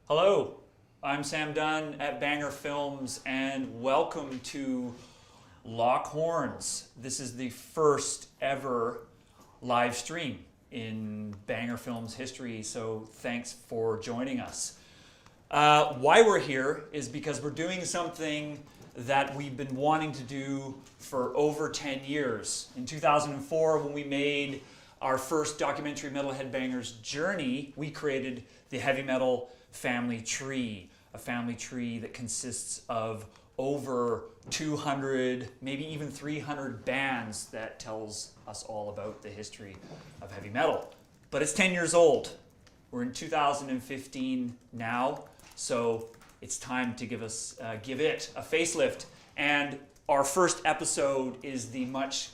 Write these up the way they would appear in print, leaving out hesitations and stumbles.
Hello, I'm Sam Dunn at Banger Films, and welcome to Lock Horns. This is the first ever live stream in Banger Films history, so thanks for joining us. Why we're here is because we're doing something that we've been wanting to do for over 10 years. In 2004, when we made our first documentary Metal Headbangers journey, we created the heavy metal family tree, a family tree that consists of over 200, maybe even 300 bands that tells us all about the history of heavy metal. But it's 10 years old. We're in 2015 now, so it's time to give it a facelift. And our first episode is the much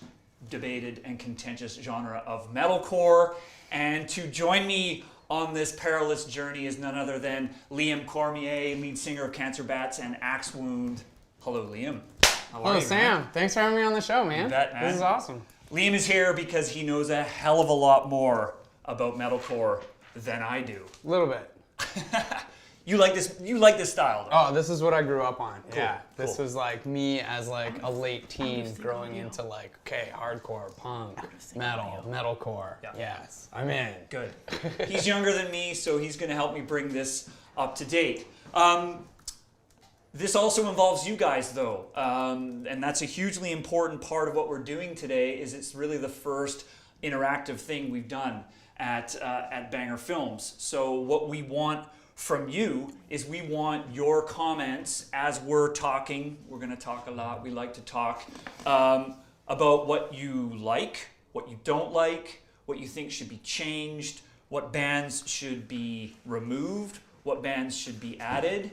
debated and contentious genre of metalcore. And to join me on this perilous journey is none other than Liam Cormier, lead singer of Cancer Bats and Axe Wound. Hello, Liam. How are you, Sam. Man? Thanks for having me on the show, man. You bet, man. This is awesome. Liam is here because he knows a hell of a lot more about metalcore than I do. A little bit. You like this style, though. Oh, this is what I grew up on. Cool. Yeah. This was like me as like a late teen growing into like, okay, hardcore, punk, metalcore. Yeah. Yes, I'm in. Good. He's younger than me, so he's going to help me bring this up to date. This also involves you guys, though, and that's a hugely important part of what we're doing today. Is it's really the first interactive thing we've done at Banger Films. So what we want from you is we want your comments as we're talking. We're going to talk a lot. We like to talk about what you like, what you don't like, what you think should be changed, what bands should be removed, what bands should be added.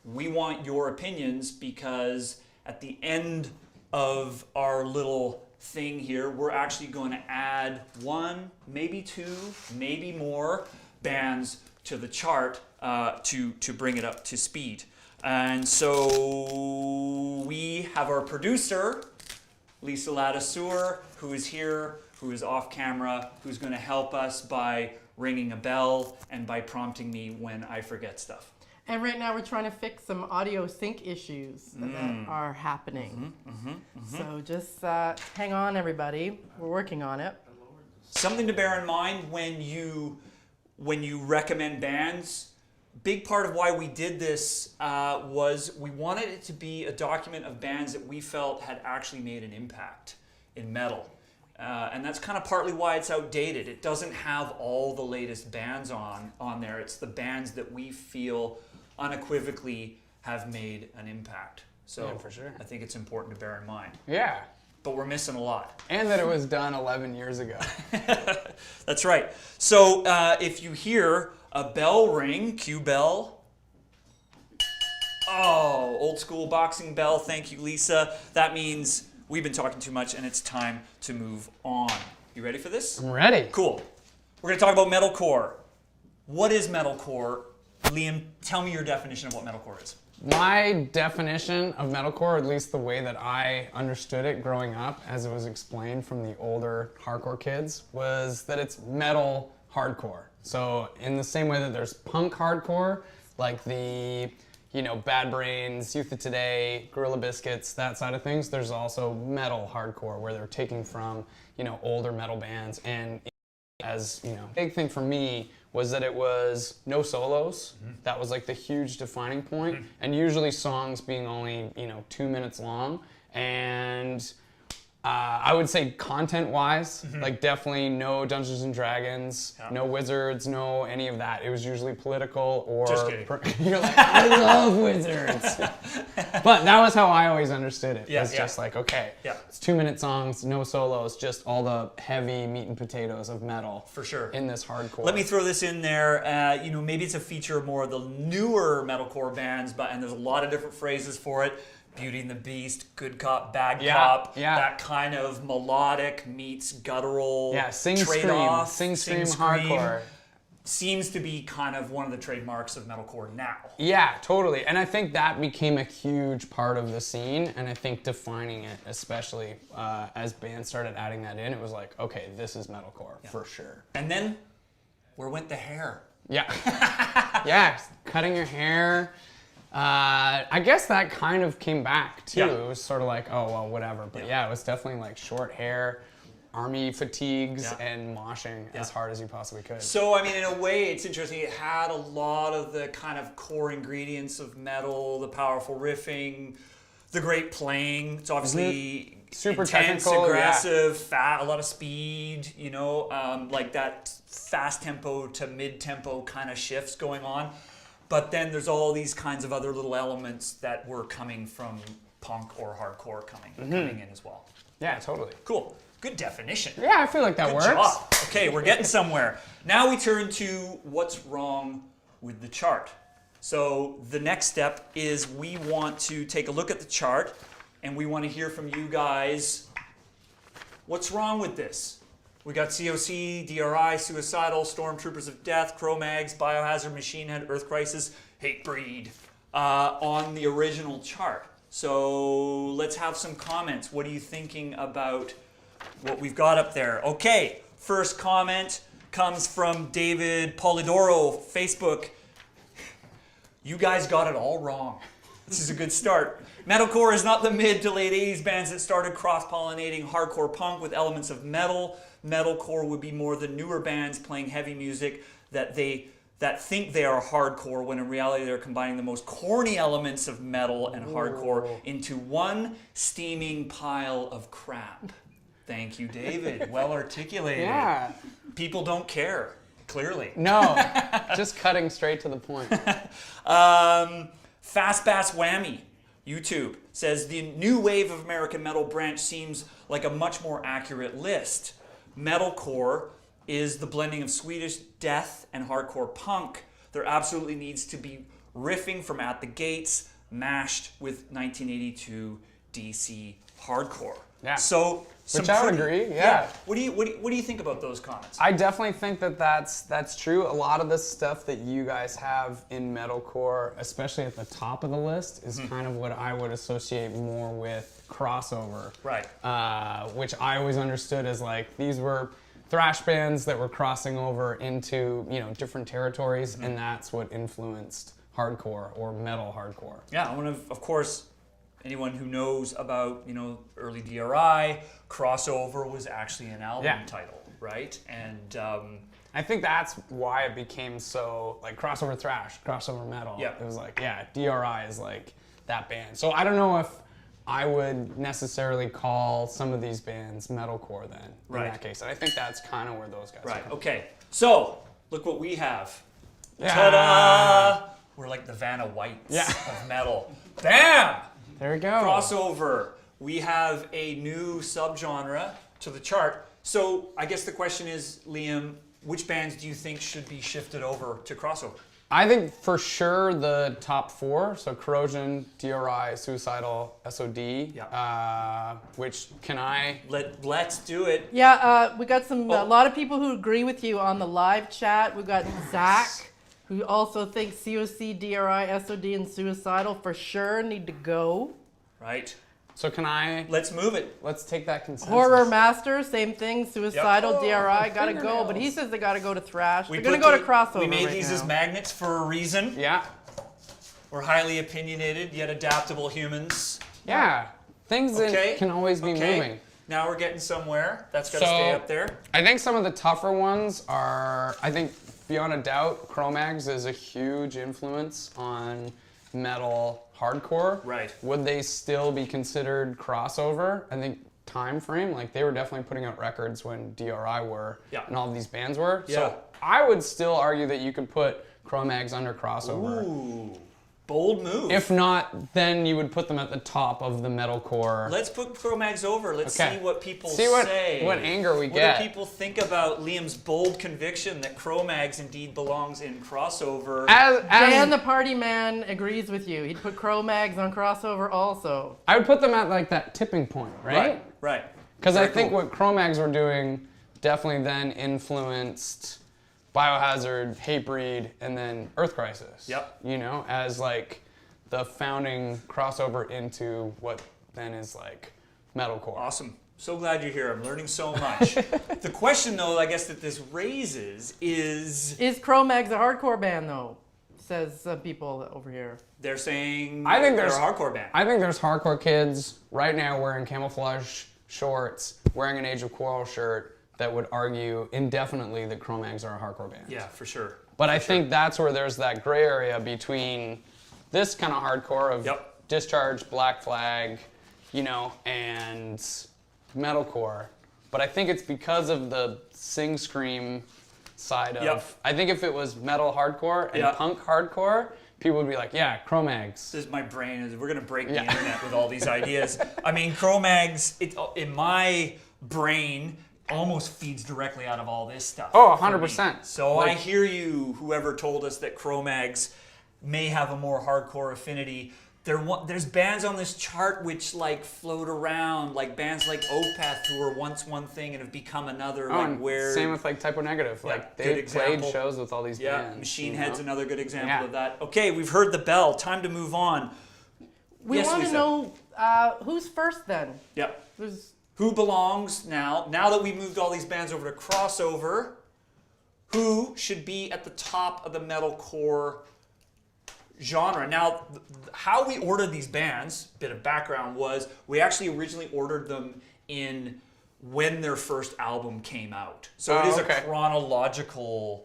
We want your opinions because at the end of our little thing here, we're actually going to add one, maybe two, maybe more bands to the chart to bring it up to speed. And so we have our producer, Lisa Ladisseur, who is here, who is off camera, who's going to help us by ringing a bell and by prompting me when I forget stuff. And right now we're trying to fix some audio sync issues that are happening. So just hang on, everybody. We're working on it. Something to bear in mind when you recommend bands. Big part of why we did this was we wanted it to be a document of bands that we felt had actually made an impact in metal. And that's kind of partly why it's outdated. It doesn't have all the latest bands on there. It's the bands that we feel unequivocally have made an impact. So yeah, for sure. I think it's important to bear in mind. Yeah. But we're missing a lot. And that it was done 11 years ago. That's right. So if you hear a bell ring, cue bell. Oh, old school boxing bell. Thank you, Lisa. That means we've been talking too much and it's time to move on. You ready for this? I'm ready. Cool. We're going to talk about metalcore. What is metalcore? Liam, tell me your definition of what metalcore is. My definition of metalcore, at least the way that I understood it growing up, as it was explained from the older hardcore kids, was that it's metal hardcore. So in the same way that there's punk hardcore, like the, Bad Brains, Youth of Today, Gorilla Biscuits, that side of things, there's also metal hardcore where they're taking from, older metal bands. And as, big thing for me was that it was no solos. That was like the huge defining point. And usually songs being only, 2 minutes long. And I would say content-wise, like definitely no Dungeons and Dragons, no Wizards, no any of that. It was usually political or... Just kidding. You're like, I love Wizards. But that was how I always understood it. It's just like, okay, it's 2 minute songs, no solos, just all the heavy meat and potatoes of metal. For sure. In this hardcore. Let me throw this in there. Maybe it's a feature of more of the newer metalcore bands, and there's a lot of different phrases for it. Beauty and the Beast, Good Cop, Bad Cop, that kind of melodic meets guttural trade-off. Sing scream hardcore. Seems to be kind of one of the trademarks of metalcore now. Yeah, totally. And I think that became a huge part of the scene, and I think defining it, especially as bands started adding that in, it was like, okay, this is metalcore for sure. And then, where went the hair? Yeah. Yeah, cutting your hair. I guess that kind of came back too. Yeah. It was sort of like, oh, well, whatever. But yeah, it was definitely like short hair, army fatigues, and moshing as hard as you possibly could. So, I mean, in a way, it's interesting. It had a lot of the kind of core ingredients of metal, the powerful riffing, the great playing. It's obviously super intense, technical, aggressive, fat, a lot of speed, you know, like that fast tempo to mid tempo kind of shifts going on. But then there's all these kinds of other little elements that were coming from punk or hardcore coming in as well. Yeah, totally. Cool. Good definition. Yeah, I feel like that Good works. job. Okay, we're getting somewhere. Now we turn to what's wrong with the chart. So the next step is we want to take a look at the chart and we want to hear from you guys. What's wrong with this? We got COC, DRI, Suicidal, Stormtroopers of Death, Cro-Mags, Biohazard, Machine Head, Earth Crisis, Hatebreed on the original chart. So let's have some comments. What are you thinking about what we've got up there? Okay, first comment comes from David Polidoro, Facebook. You guys got it all wrong. This is a good start. Metalcore is not the mid to late 80s bands that started cross-pollinating hardcore punk with elements of metal. Metalcore would be more the newer bands playing heavy music that think they are hardcore when in reality they're combining the most corny elements of metal and hardcore into one steaming pile of crap. Thank you, David. Well articulated. Yeah. People don't care, clearly. No, just cutting straight to the point. Fast Bass Whammy, YouTube, says the new wave of American metal branch seems like a much more accurate list. Metalcore is the blending of Swedish death and hardcore punk. There absolutely needs to be riffing from At the Gates, mashed with 1982 DC hardcore. Yeah. So, Which I would agree, yeah. What do you think about those comments? I definitely think that that's true. A lot of the stuff that you guys have in metalcore, especially at the top of the list, is kind of what I would associate more with crossover. Right. Which I always understood as like these were thrash bands that were crossing over into, you know, different territories, and that's what influenced hardcore or metal hardcore. Yeah, of course, anyone who knows about, you know, early DRI, Crossover was actually an album title, right? And I think that's why it became so, like, crossover thrash, crossover metal. Yeah. It was like, yeah, DRI is like that band. So I don't know if I would necessarily call some of these bands metalcore then, in that case. And I think that's kind of where those guys Right, come. okay. So, look what we have. Yeah. Ta-da! We're like the Vanna Whites of metal. Bam! There we go. Crossover. We have a new subgenre to the chart. So I guess the question is, Liam, which bands do you think should be shifted over to crossover? I think for sure the top four, so Corrosion, DRI, Suicidal, SOD, which can I... Let's do it. Yeah, we got a lot of people who agree with you on the live chat. We've got Zach, who also thinks COC, DRI, SOD, and Suicidal for sure need to go. Right. So can I... Let's move it. Let's take that consensus. Horror Master, same thing. Suicidal, DRI, gotta go. But he says they gotta go to thrash. They're gonna go to crossover. We made right these now. as magnets for a reason. Yeah. We're highly opinionated yet adaptable humans. Yeah. Things that can always be moving. Now we're getting somewhere. That's got to stay up there. I think some of the tougher ones are, I think beyond a doubt, Cro-Mags is a huge influence on metal hardcore. Right. Would they still be considered crossover? I think time frame, like they were definitely putting out records when DRI were and all of these bands were. Yeah. So I would still argue that you could put Cro-Mags under crossover. Ooh, bold move. If not, then you would put them at the top of the metalcore. Let's put Cro-Mags over. Let's see what people see say. what anger we get. What do people think about Liam's bold conviction that Cro-Mags indeed belongs in crossover? Dan the party man agrees with you. He'd put Cro-Mags on crossover also. I would put them at like that tipping point, right? Right. Because I think what Cro-Mags were doing definitely then influenced Biohazard, Hatebreed, and then Earth Crisis. Yep. You know, as like the founding crossover into what then is like metalcore. Awesome. So glad you're here. I'm learning so much. The question, though, I guess that this raises is... Is Cro-Mags a hardcore band, though? Says some people over here. They're saying I think they're a there's hardcore band. I think there's hardcore kids right now wearing camouflage shorts, wearing an Age of Quarrel shirt that would argue indefinitely that Cro-Mags are a hardcore band. Yeah, for sure. But I think that's where there's that gray area between this kind of hardcore of Discharge, Black Flag, you know, and metalcore. But I think it's because of the sing scream side of. I think if it was metal hardcore and punk hardcore, people would be like, yeah, Cro-Mags. This is my brain. We're going to break the internet with all these ideas. I mean, Cro-Mags, in my brain, almost feeds directly out of all this stuff. Oh, 100%. So I hear you, whoever told us that Cro-Mags may have a more hardcore affinity. There's bands on this chart which like float around, like bands like Opeth who were once one thing and have become another. Same with like Typo Negative. Like they've played shows with all these bands. Machine Head's another good example of that. Okay, we've heard the bell. Time to move on. We want to know who's first then. Yep. Who belongs now that we've moved all these bands over to crossover, who should be at the top of the metalcore genre? Now, how we ordered these bands, bit of background, was we actually originally ordered them in when their first album came out. So it is a chronological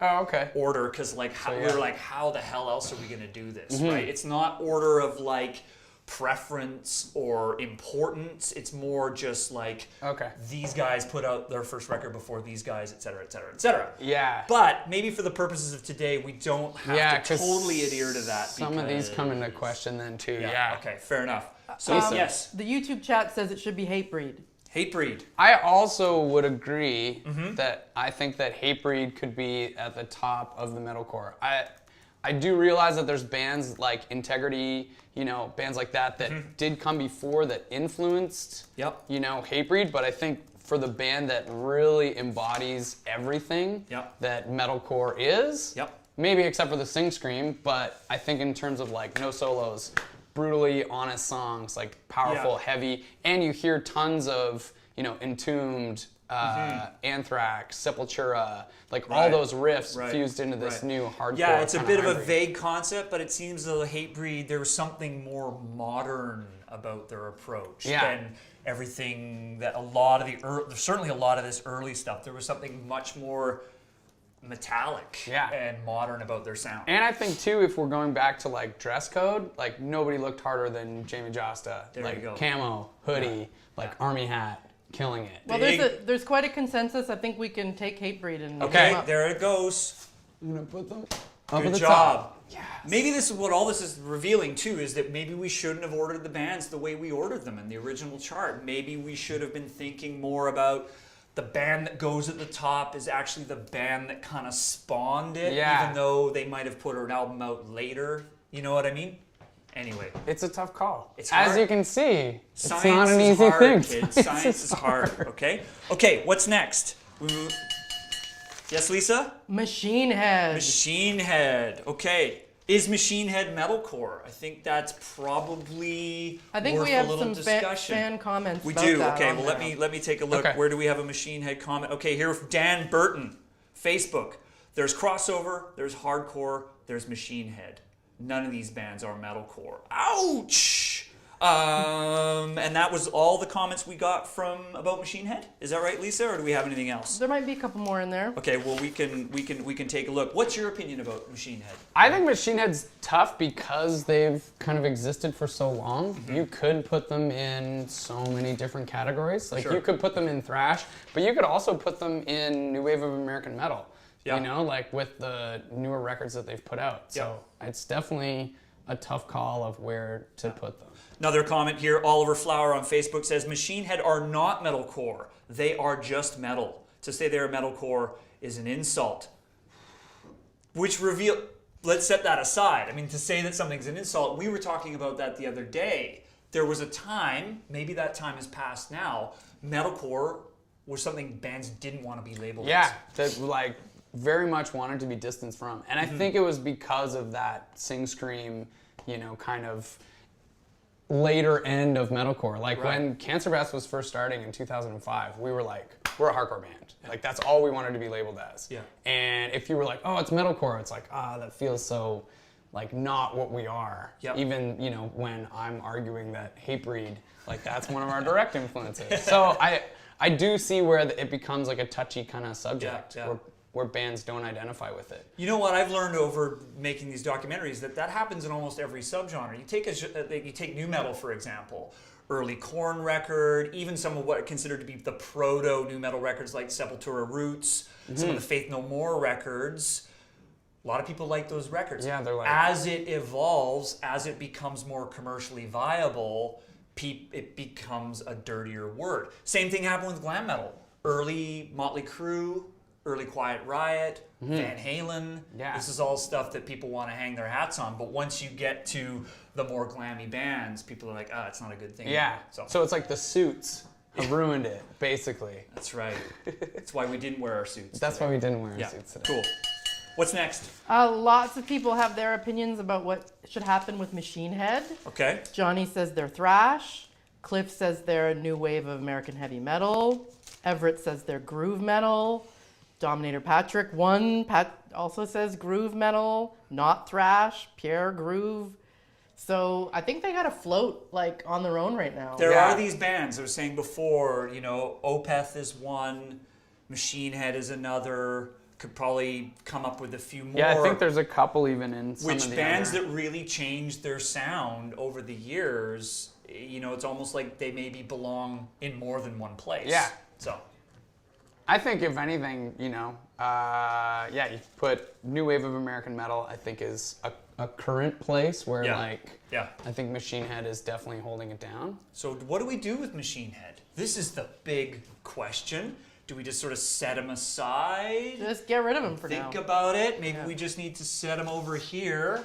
order, because like we were like, how the hell else are we going to do this, right? It's not order of like preference or importance. It's more just like these guys put out their first record before these guys, et cetera, et cetera, et cetera. Yeah. But maybe for the purposes of today, we don't have to totally adhere to that. Some of these come into question then too. Yeah. Okay, fair enough. So yes. The YouTube chat says it should be Hatebreed. Hatebreed. I also would agree that I think that Hatebreed could be at the top of the metalcore. I do realize that there's bands like Integrity, you know, bands like that did come before that influenced, you know, Hatebreed. But I think for the band that really embodies everything that metalcore is, maybe except for the sing scream, but I think in terms of like no solos, brutally honest songs, like powerful, heavy, and you hear tons of, you know, Entombed, Anthrax, Sepultura, like all those riffs fused into this new hardcore. Yeah, it's a bit of a vague concept, but it seems the Hatebreed, there was something more modern about their approach than everything that certainly a lot of this early stuff. There was something much more metallic and modern about their sound. And I think too, if we're going back to like dress code, like nobody looked harder than Jamie Josta. There like you go. Camo, hoodie, like army hat. Killing it. Well, there's quite a consensus. I think we can take Hatebreed and there it goes. I'm gonna put them up Good at the job. top. Yes. Maybe this is what all this is revealing too, is that maybe we shouldn't have ordered the bands the way we ordered them in the original chart. Maybe we should have been thinking more about the band that goes at the top is actually the band that kind of spawned it, even though they might have put an album out later. You know what I mean? Anyway, it's a tough call. It's hard. As you can see, Science it's not an is easy hard, thing. Kids. Science is hard. Okay, what's next? Yes, Lisa? Machine Head. Machine Head. Okay. Is Machine Head metalcore? I think that's probably worth we have a little some discussion. fan comments. We about do. that Okay. on Well, there. let me take a look. Okay. Where do we have a Machine Head comment? Okay, here Dan Burton, Facebook. There's crossover. There's hardcore. There's Machine Head. None of these bands are metalcore. Ouch! And that was all the comments we got from about Machine Head. Is that right, Lisa, or do we have anything else? There might be a couple more in there. Okay, well we can take a look. What's your opinion about Machine Head? I think Machine Head's tough because they've kind of existed for so long. You could put them in so many different categories. Like you could put them in thrash, but you could also put them in new wave of American metal. You know, like with the newer records that they've put out. So it's definitely a tough call of where to put them. Another comment here, Oliver Flower on Facebook says, Machine Head are not metalcore. They are just metal. To say they're metalcore is an insult. Let's set that aside. I mean, to say that something's an insult, we were talking about that the other day. There was a time, maybe that time has passed now, metalcore was something bands didn't want to be labeled as. That like very much wanted to be distanced from. And I think it was because of that sing scream, you know, kind of later end of metalcore. Like Right. when Cancer Bass was first starting in 2005, we were like, we're a hardcore band. Like that's all we wanted to be labeled as. Yeah. And if you were like, oh, it's metalcore, it's like, that feels so like not what we are. Yep. Even, you know, when I'm arguing that Hatebreed, like that's one of our direct influences. So I do see where it becomes like a touchy kind of subject Yeah. where bands don't identify with it. You know what I've learned over making these documentaries, that happens in almost every subgenre. You take nu metal, for example, early Korn record, even some of what are considered to be the proto nu metal records like Sepultura Roots, some of the Faith No More records. A lot of people like those records. Yeah, they're like, as it evolves, as it becomes more commercially viable, it becomes a dirtier word. Same thing happened with glam metal. Early Motley Crue, early Quiet Riot, Van Halen. Yeah. This is all stuff that people want to hang their hats on. But once you get to the more glammy bands, people are like, it's not a good thing. yeah. So So it's like the suits have ruined it, basically. that's right. That's why we didn't wear our suits. That's today. why we didn't wear our Yeah, suits today. cool. What's next? Lots of people have their opinions about what should happen with Machine Head. Okay. Johnny says they're thrash. Cliff says they're a new wave of American heavy metal. Everett says they're groove metal. Dominator Patrick also says groove metal, not thrash. Pierre groove. So I think they got to float like on their own right now. There Yeah. are these bands I was saying before, Opeth is one, Machine Head is another, could probably come up with a few more. Yeah, I think there's a couple even in some which of the bands other. that really changed their sound over the years, it's almost like they maybe belong in more than one place. Yeah. So, I think if anything, you put new wave of American metal, I think is a current place where yeah. I think Machine Head is definitely holding it down. So what do we do with Machine Head? This is the big question. Do we just sort of set them aside? Just get rid of them for now. Think about it. Maybe we just need to set them over here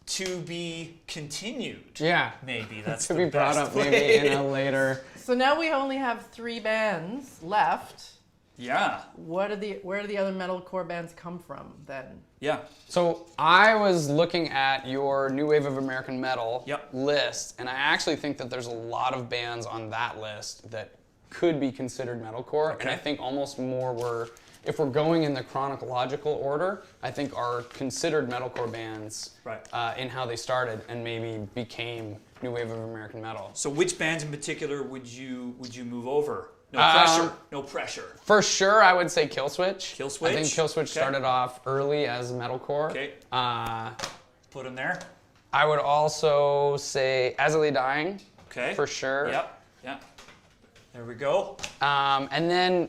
to be continued. Yeah. Maybe that's To the be brought best up way. maybe in a later. So now we only have 3 bands left. Yeah. Where do the other metalcore bands come from then? Yeah. So I was looking at your new wave of American metal Yep. list, and I actually think that there's a lot of bands on that list that could be considered metalcore, and Okay. I think almost more if we're going in the chronological order, I think are considered metalcore bands Right. In how they started and maybe became new wave of American metal. So which bands in particular would you move over? No Um, pressure. No pressure. For sure, I would say Killswitch. Killswitch? I think Killswitch Okay. started off early as metalcore. Okay. Uh, Put them there. I would also say Azalea Dying. Okay. For sure. Yep. Yeah. There we go. And then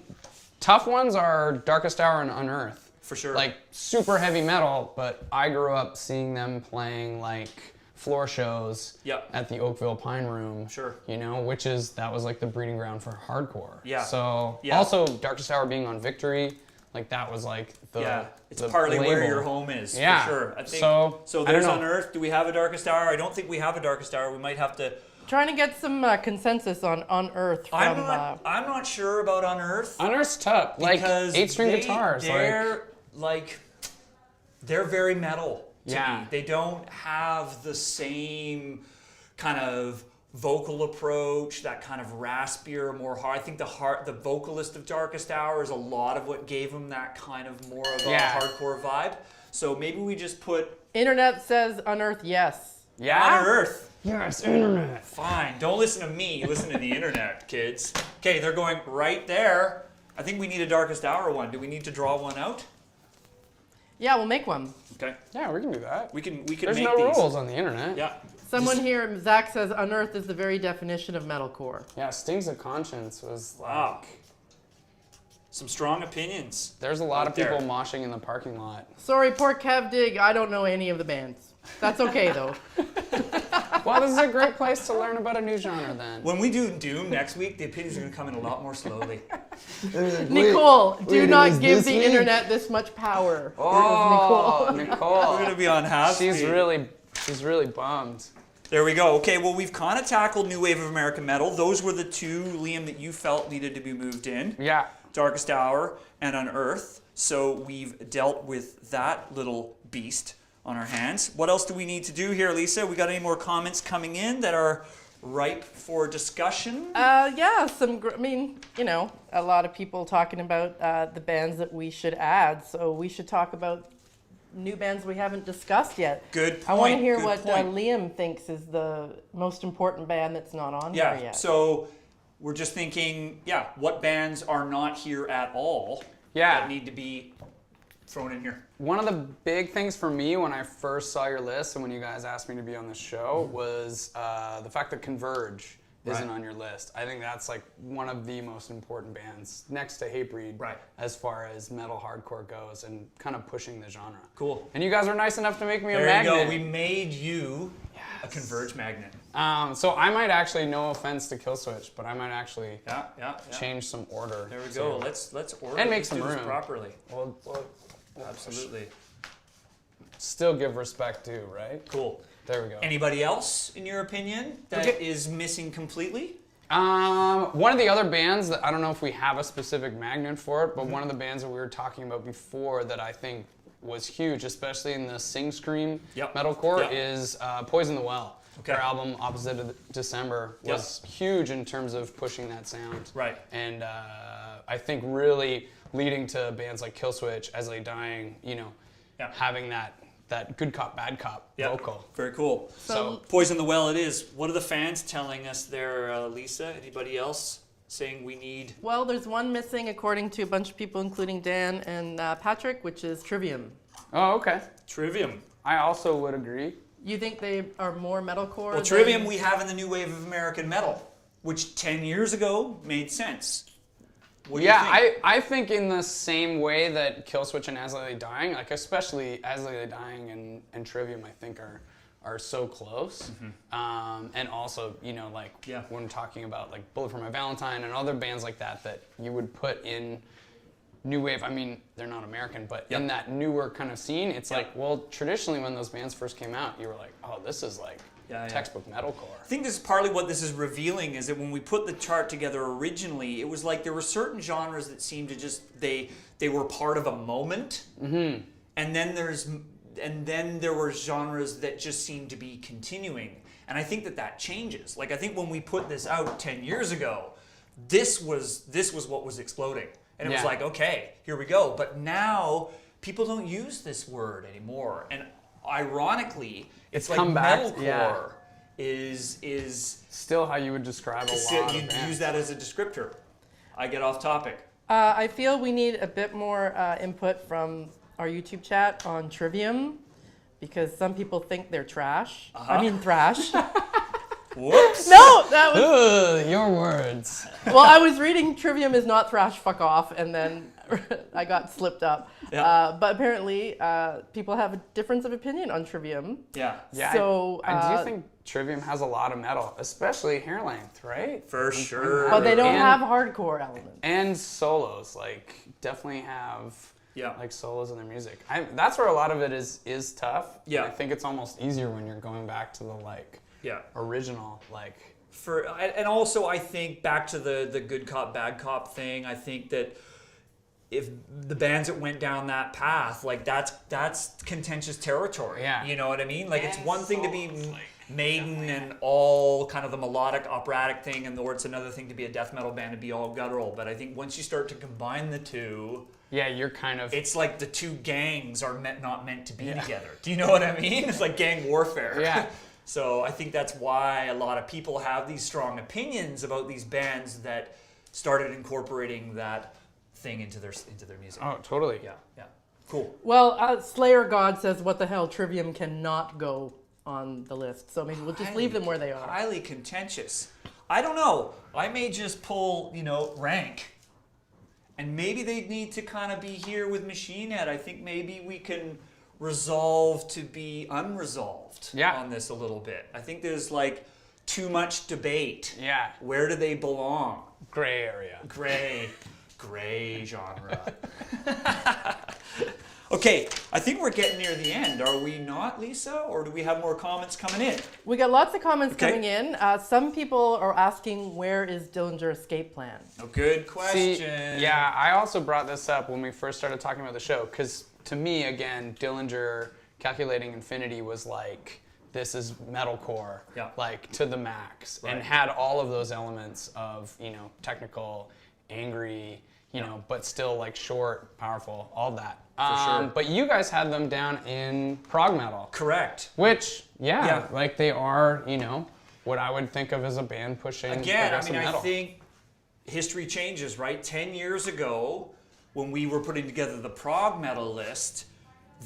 tough ones are Darkest Hour and Unearth. For sure. Like super heavy metal, but I grew up seeing them playing like floor shows Yep. at the Oakville Pine Room. Sure. That was like the breeding ground for hardcore. Yeah. So Yeah. also Darkest Hour being on Victory, like that was like the it's the partly where label. your home is. Yeah. For sure. I think. So, I don't there's know. Unearthed. Do we have a Darkest Hour? I don't think we have a Darkest Hour. We might have to. Trying to get some consensus on Earth from. I'm not sure about Unearthed. Unearth's tough. Like Because 8-string guitars. They're very metal to Yeah. me. They don't have the same kind of vocal approach, that kind of raspier, more hard. I think the vocalist of Darkest Hour is a lot of what gave him that kind of more of a Yeah. hardcore vibe. So maybe we just put Internet says Unearth, yes. Unearth. Yes, internet. Fine. Don't listen to me. Listen to the internet, kids. Okay, they're going right there. I think we need a Darkest Hour one. Do we need to draw one out? Yeah, we'll make one. Okay. Yeah, we can do that. We can There's make no these. rules on the internet. Yeah. Someone here, Zach says Unearth is the very definition of metalcore. Yeah, Stings of Conscience was Wow. like, Some strong opinions. there's a lot Out of people there. moshing in the parking lot. Sorry, poor Kev Dig, I don't know any of the bands. That's okay though. Well, this is a great place to learn about a new genre then. When we do Doom next week, the opinions are going to come in a lot more slowly. Nicole, do wait, it not was give this the week? internet this much power. Oh, We're Nicole. going to be on half She's speed. really bummed. There we go. Okay, well, we've kind of tackled New Wave of American Metal. Those were the two, Liam, that you felt needed to be moved in. Yeah. Darkest Hour and Unearth. So we've dealt with that little beast. on our hands. What else do we need to do here, Lisa? We got any more comments coming in that are ripe for discussion? Yeah, I mean, you know, a lot of people talking about the bands that we should add. So we should talk about new bands we haven't discussed yet. Good point. I want to hear good what point. Liam thinks is the most important band that's not on here Yeah, yet. so we're just thinking, what bands are not here at all Yeah. that need to be thrown in here? One of the big things for me when I first saw your list and when you guys asked me to be on this show was the fact that Converge isn't Right. on your list. I think that's like one of the most important bands next to Hatebreed Right. as far as metal hardcore goes and kind of pushing the genre. Cool. And you guys were nice enough to make me a There magnet. you go. We made you a Converge magnet. So I might actually, no offense to Killswitch, but I might actually Yeah. change some order. There we So- go. Let's order And it. make Let's some do this room. properly. We'll Absolutely. still give respect due, right? Cool. There we go. Anybody else, in your opinion, that is missing completely? One of the other bands that I don't know if we have a specific magnet for it, but one of the bands that we were talking about before that I think was huge, especially in the sing scream Yep. metalcore, Yep. is Poison the Well. Okay. Their album Opposite of December was huge in terms of pushing that sound. Right. And I think really leading to bands like Killswitch, As Lay Dying, you know, having that good cop, bad cop vocal. Very cool. So- Poison the Well it is. What are the fans telling us there, Lisa? Anybody else saying we need... Well, there's one missing according to a bunch of people, including Dan and Patrick, which is Trivium. Oh, okay. Trivium. I also would agree. You think they are more metalcore? Well, Trivium we have in the new wave of American metal, which 10 years ago made sense. What do you think? I think in the same way that Killswitch and As Lay Dying, like especially As Lay Dying and Trivium, I think are so close. And also, you know, like when we're talking about like Bullet for My Valentine and other bands like that you would put in new wave. I mean, they're not American, but in that newer kind of scene, it's like, well, traditionally when those bands first came out, you were like, oh, this is like textbook metalcore. I think this is partly what this is revealing is that when we put the chart together originally, it was like there were certain genres that seemed to just they were part of a moment, and then there were genres that just seemed to be continuing, and I think that changes. Like I think when we put this out 10 years ago, this was what was exploding, and it was like, okay, here we go. But now people don't use this word anymore, and ironically, it's like come back, metalcore is still how you would describe a lot you of bands. use that as a descriptor. I get off topic. I feel we need a bit more input from our YouTube chat on Trivium, because some people think they're trash. I mean thrash. Whoops. No, that was... Ugh, your words. Well, I was reading Trivium is not thrash, fuck off, and then I got slipped up. Yeah. But apparently, people have a difference of opinion on Trivium. Yeah. Yeah. So, I do think Trivium has a lot of metal, especially hair length, right? For sure. But they don't And- have hardcore elements. And solos, like definitely have Yeah. like solos in their music. That's where a lot of it is tough. Yeah. And I think it's almost easier when you're going back to the like original like. And also I think back to the good cop bad cop thing. I think that if the bands that went down that path, like that's contentious territory. Yeah. You know what I mean? Like it's And one thing to be solos, like, Maiden and all kind of the melodic operatic thing, or it's another thing to be a death metal band and be all guttural. But I think once you start to combine the two, Yeah, you're kind of. it's like the two gangs are not meant to be together. Do you know what I mean? It's like gang warfare. Yeah. So I think that's why a lot of people have these strong opinions about these bands that started incorporating that thing into their music. Oh, totally. Yeah. Cool. Well, Slayer God says, what the hell, Trivium cannot go on the list. So maybe we'll just leave them where they are. Highly contentious. I don't know. I may just pull, rank. And maybe they need to kind of be here with Machine Head. I think maybe we can resolve to be unresolved on this a little bit. I think there's like too much debate. Yeah. Where do they belong? Gray area. Gray genre. Okay, I think we're getting near the end. Are we not, Lisa? Or do we have more comments coming in? We got lots of comments Okay. coming in. Some people are asking, where is Dillinger Escape Plan? Oh, good question. See, yeah, I also brought this up when we first started talking about the show because to me, again, Dillinger Calculating Infinity was like, this is metalcore, Yeah. like to the max, and Right. had all of those elements of, technical, angry, but still like short, powerful, all that. sure. But you guys had them down in prog metal. Correct. Which, Yeah. like they are, what I would think of as a band pushing Again, progressive metal. I think history changes, right? 10 years ago, when we were putting together the prog metal list,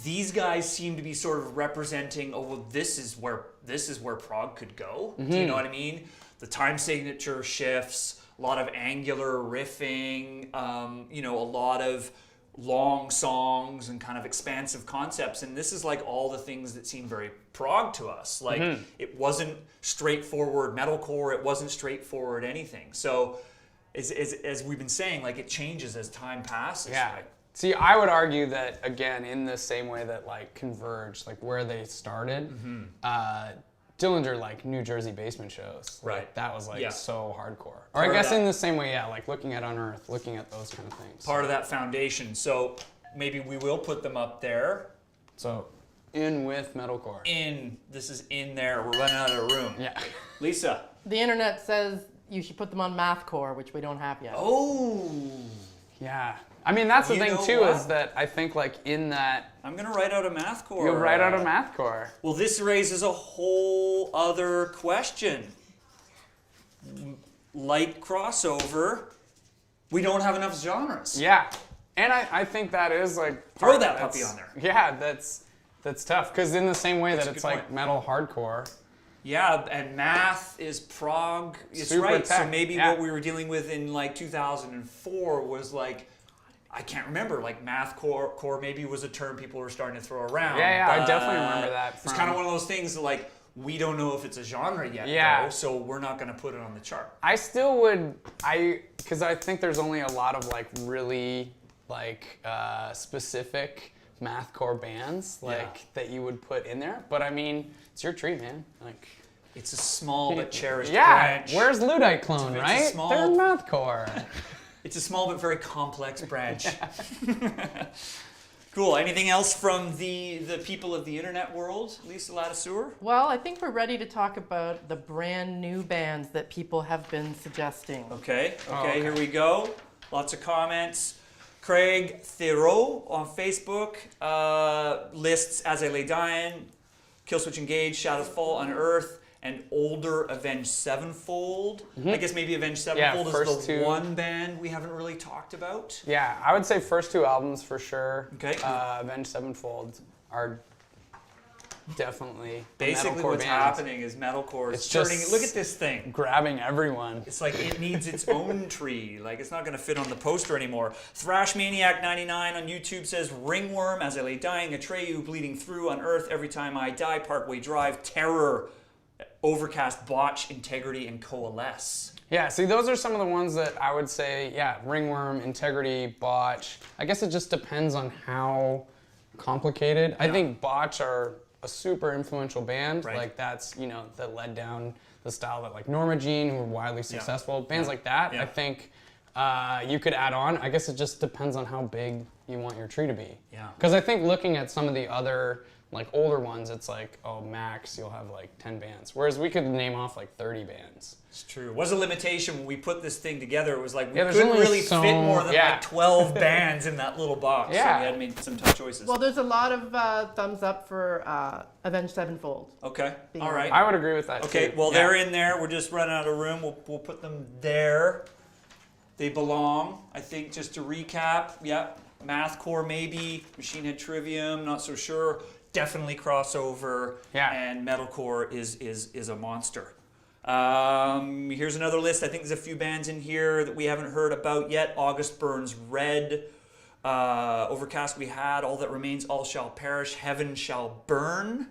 these guys seem to be sort of representing, oh, well, this is where prog could go. Do you know what I mean? The time signature shifts, a lot of angular riffing, a lot of long songs and kind of expansive concepts. And this is like all the things that seem very prog to us. Like it wasn't straightforward metalcore. It wasn't straightforward anything. So as we've been saying, like it changes as time passes. Yeah. Right? See, I would argue that, again, in the same way that like Converge, like where they started, Dillinger, like New Jersey basement shows. Like, Right. that was like Yeah. so hardcore. Or Part I of guess that- in the same way, like looking at Unearthed, looking at those kind of things. Part of that foundation. So maybe we will put them up there. So in with metalcore. This is in there. We're running out of room. Yeah. Lisa. The internet says you should put them on MathCore, which we don't have yet. Oh. Yeah. I mean, that's the You thing know too, what? is that I think like in that, I'm going to write out a MathCore. you'll write out a mathcore. Well, this raises a whole other question. Like crossover, we don't have enough genres. Yeah. And I think that is like... Throw part- that puppy that's- on there. Yeah, that's tough. Because in the same way That's that a it's good like point. metal hardcore, Yeah, and math is prog. It's Super right. So tech, maybe yeah. what we were dealing with in like 2004 was like, I can't remember, like math core maybe was a term people were starting to throw around. Yeah, I but definitely remember that It's from- kind of one of those things that like, we don't know if it's a genre yet, Yeah. though, so we're not going to put it on the chart. I still would, because I think there's only a lot of like really like specific mathcore bands like that you would put in there. But I mean, it's your treat, man. Like, It's a small but cherished yeah, branch. where's Luddite Clone, It's a right? small- They're mathcore. It's a small but very complex branch. Cool. Anything else from the people of the internet world, Lisa Latisseur? Well, I think we're ready to talk about the brand new bands that people have been suggesting. Okay, okay. here we go. Lots of comments. Craig Theroux on Facebook lists As I Lay Dying, Killswitch Engage, Shadows Fall, Unearthed, and older Avenged Sevenfold. I guess maybe Avenged Sevenfold is first the two. one band we haven't really talked about. Yeah, I would say first two albums for sure. Okay. Avenged Sevenfold are definitely Basically metalcore what's bands. happening is metalcore is It's turning. just- Look at this thing. Grabbing everyone. It's like it needs its own tree. Like it's not going to fit on the poster anymore. Thrash Maniac 99 on YouTube says Ringworm, As I Lay Dying, Atreyu, Bleeding Through, Unearthed, Every Time I Die, Parkway Drive, Terror, Overcast, Botch, Integrity, and Coalesce. Yeah, see, those are some of the ones that I would say, yeah, Ringworm, Integrity, Botch. I guess it just depends on how complicated. I think Botch are a super influential band. Right. Like that's, that led down the style that like Norma Jean, who were widely successful. Bands like that, Yeah. I think you could add on. I guess it just depends on how big you want your tree to be. Yeah. Because I think looking at some of the other like older ones, it's like, oh, max, you'll have like 10 bands. Whereas we could name off like 30 bands. It's true. It was a limitation when we put this thing together. It was like we Yeah, there's couldn't only really so- fit more than yeah. like 12 bands in that little box. So Yeah. we had to make some tough choices. Well, there's a lot of thumbs up for Avenged Sevenfold. Okay. Being All right. I would agree with that Okay, too. well, Yeah. they're in there. We're just running out of room. We'll put them there. They belong. I think just to recap, yeah, Mathcore maybe, Machine Head Trivium, not so sure. Definitely crossover. Yeah. And Metalcore is a monster. Here's another list. I think there's a few bands in here that we haven't heard about yet. August Burns Red. Overcast we had. All That Remains, All Shall Perish. Heaven Shall Burn.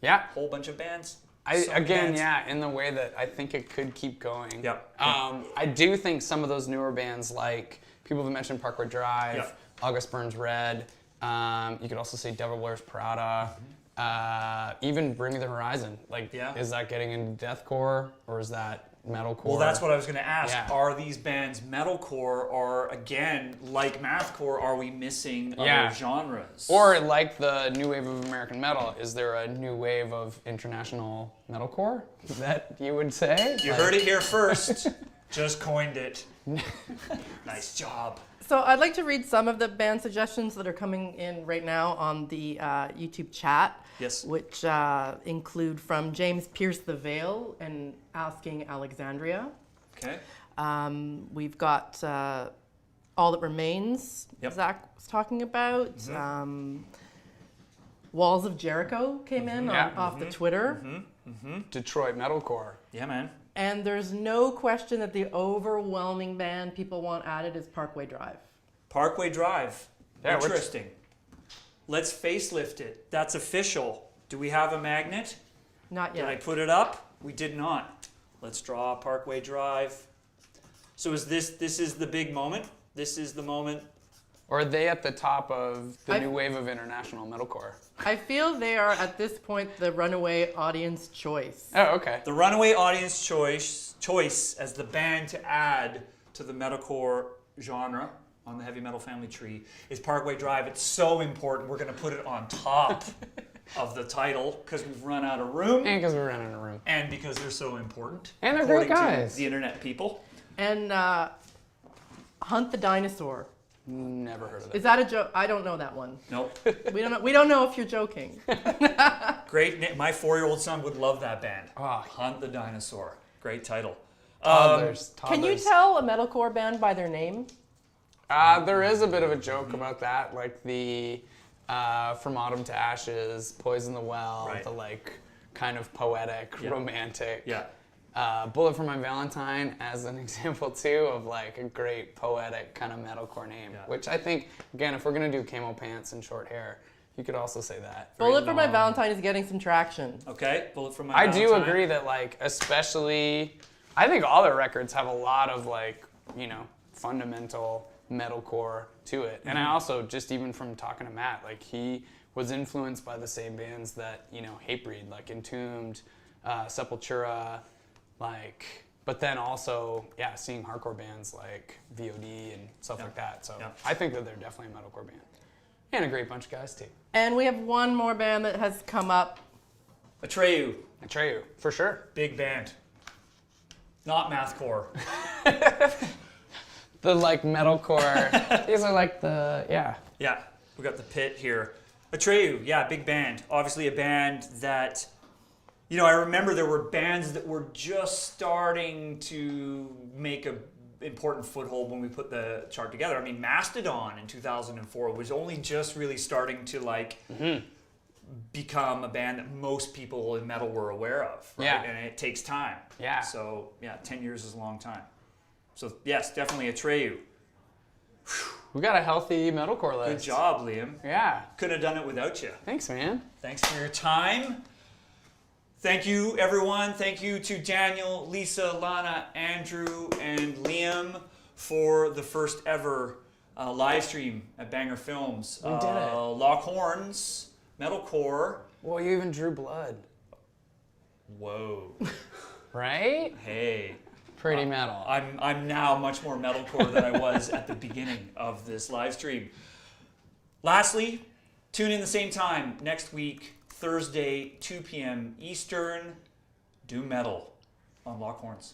Yeah. Whole bunch of bands. So Again, many bands. yeah, in the way that I think it could keep going. Yep. I do think some of those newer bands, like people have mentioned Parkway Drive, Yep. August Burns Red, you could also say Devil Wears Prada, even Bring Me the Horizon. Like, Yeah. is that getting into deathcore, or is that metalcore. Well, that's what I was going to ask. Yeah. Are these bands metalcore, or again, like mathcore, are we missing other genres? Or like the new wave of American metal, is there a new wave of international metalcore that you would say? You heard it here first. Just coined it. Nice job. So I'd like to read some of the band suggestions that are coming in right now on the YouTube chat. Yes. Which include from James Pierce the Veil and Asking Alexandria. Okay. We've got All That Remains, Yep. Zach was talking about. Walls of Jericho came in off the Twitter. Detroit metalcore. Yeah, man. And there's no question that the overwhelming band people want added is Parkway Drive. Parkway Drive. Yeah, Interesting. Let's facelift it. That's official. Do we have a magnet? Not Did I yet. put it up? We did not. Let's draw Parkway Drive. So is this is the big moment? This is the moment. Or are they at the top of the new wave of international metalcore? I feel they are at this point the runaway audience choice. Oh, okay. The runaway audience choice as the band to add to the metalcore genre on the heavy metal family tree is Parkway Drive. It's so important. We're going to put it on top of the title because we've run out of room. And because we're running out of room. And because they're so important. And they're great according to guys. the internet people. And Hunt the Dinosaur. Never heard of it. Is that a joke? I don't know that one. Nope. We don't know. We don't know if you're joking. Great. My 4-year-old son would love that band. Oh. Hunt the Dinosaur. Great title. Toddlers. Can you tell a metalcore band by their name? There is a bit of a joke about that, like the From Autumn to Ashes, Poison the Well, Right. the like kind of poetic, Yeah. romantic. Yeah. Bullet for My Valentine as an example too of like a great poetic kind of metalcore name, Yeah. which I think again, if we're gonna do camo pants and short hair, you could also say that. Bullet for My long. Valentine is getting some traction. Okay. Bullet from My I Valentine. do agree that like especially, I think all their records have a lot of like, you know, fundamental metalcore to it. And I also, just even from talking to Matt, like he was influenced by the same bands that, you know, Hatebreed, like Entombed, Sepultura, like, but then also, yeah, seeing hardcore bands like VOD and stuff like that. So I think that they're definitely a metalcore band. And a great bunch of guys too. And we have one more band that has come up. Atreyu. Atreyu, for sure. Big band. Not mathcore. The like metalcore, these are like the, yeah. Yeah, we got the pit here. Atreyu, yeah, big band. Obviously a band that, you know, I remember there were bands that were just starting to make a important foothold when we put the chart together. I mean, Mastodon in 2004 was only just really starting to like become a band that most people in metal were aware of, right? Yeah. And it takes time. Yeah. So, yeah, 10 years is a long time. So, yes, definitely Atreyu. We got a healthy metalcore list. Good job, Liam. Yeah. Couldn't have done it without you. Thanks, man. Thanks for your time. Thank you, everyone. Thank you to Daniel, Lisa, Lana, Andrew, and Liam for the first ever live stream at Banger Films. We did it. Lock Horns, Metalcore. Well, you even drew blood. Whoa. Right? Hey. Pretty metal. I'm now much more metalcore than I was at the beginning of this live stream. Lastly, tune in the same time next week, Thursday, 2 p.m. Eastern. Do metal on Lock Horns.